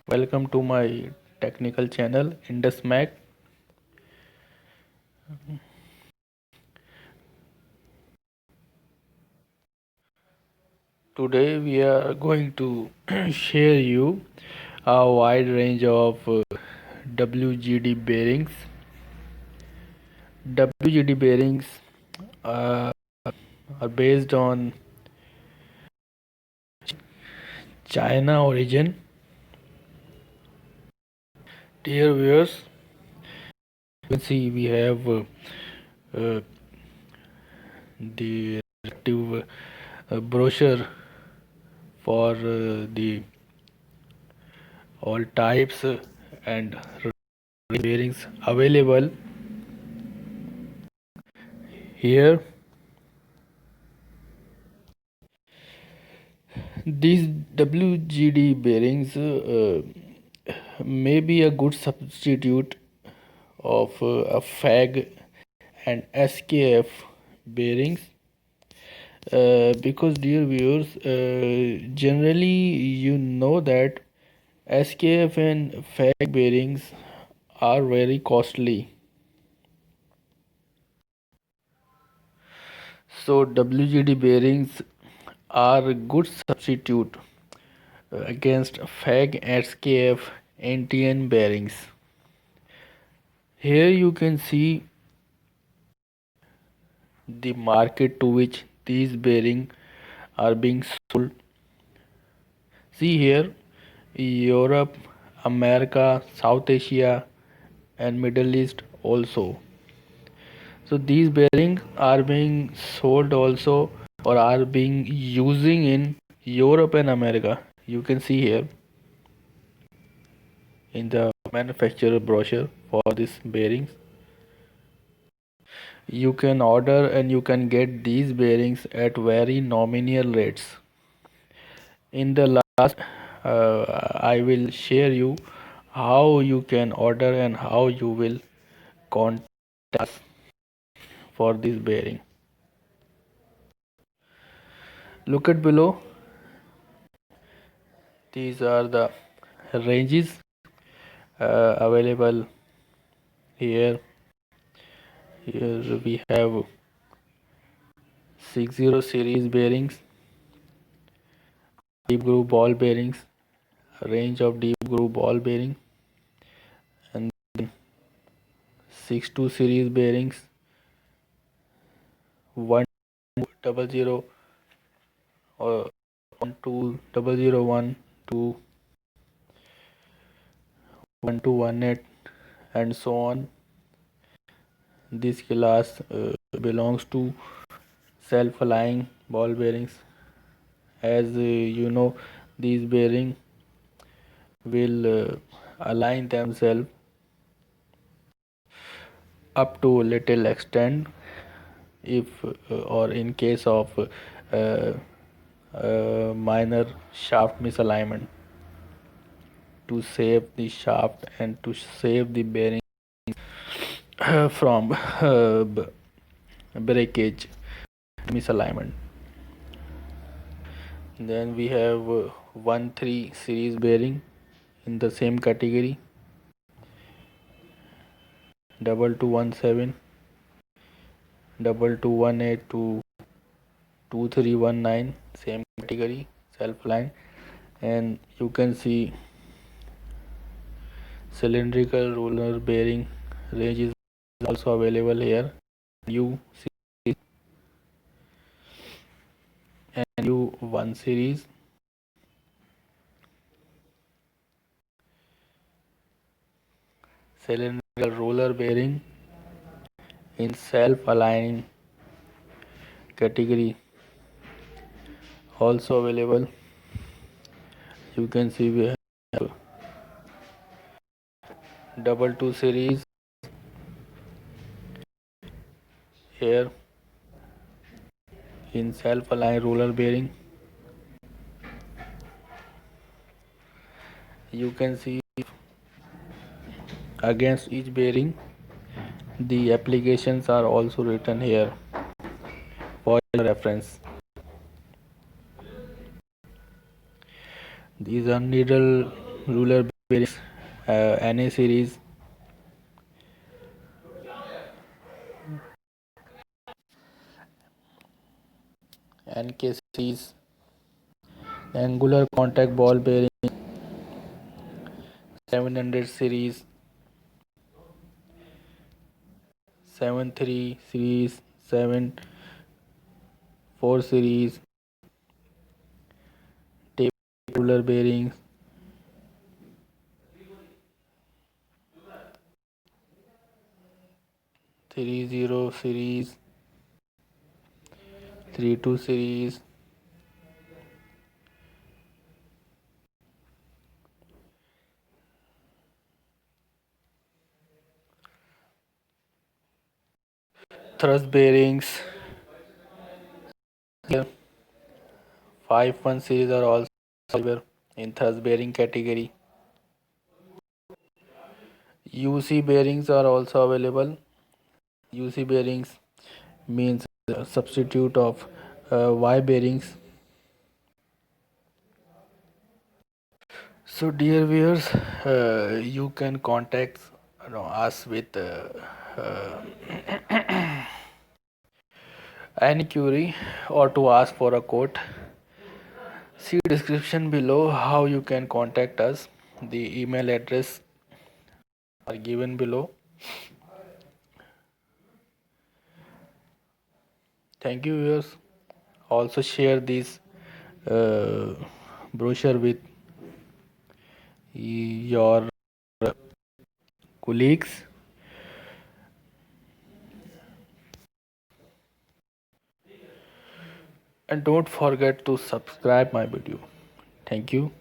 Welcome to my technical channel Indus Mac. Today we are going to share you a wide range of WGD bearings. WGD bearings uh, are based on China origin. Dear viewers, you can see we have uh, the respective brochure for the all types and bearings available here. These WGD bearings may be a good substitute of a FAG and SKF bearings because, dear viewers, generally you know that SKF and FAG bearings are very costly. So WGD bearings are a good substitute against FAG, SKF, NTN bearings. Here you can see the market to which these bearings are being sold. See here, Europe, America, South Asia, and Middle East also. So these bearings are being sold also or are being using in Europe and America. You can see here in the manufacturer brochure for these bearings. You can order and you can get these bearings at very nominal rates. In the last, I will share you how you can order and how you will contact us for this bearing. Look at below. These are the ranges available here. Here we have 60 series bearings, deep groove ball bearings, range of deep groove ball bearing, and 62 series bearings, 100 or 12001 to 1218 and so on. This class belongs to self-aligning ball bearings. As you know, these bearings will align themselves up to a little extent if or in case of minor shaft misalignment, to save the shaft and to save the bearing from breakage misalignment. Then we have 1-3 series bearing in the same category, 2217, 2218 to 2319, same category, self line. And you can see cylindrical roller bearing range is also available here. U and U1 series, cylindrical roller bearing in self-aligning category also available. You can see we have 22 series here in self-align roller bearing. You can see against each bearing the applications are also written here for your reference. These are needle ruler bearings, NA series, NK series, angular contact ball bearing 700 series, 73 series, 74 series, tape roller bearings, 30 series, 32 series, thrust bearings. Here, 5-1 series are also available in thrust bearing category. UC bearings are also available. UC bearings means substitute of Y bearings. So dear viewers, you can contact us with any query or to ask for a quote. See description below how you can contact us. The email address are given below. Thank you viewers. Also share this uh, brochure with your colleagues, and don't forget to subscribe my video. Thank you.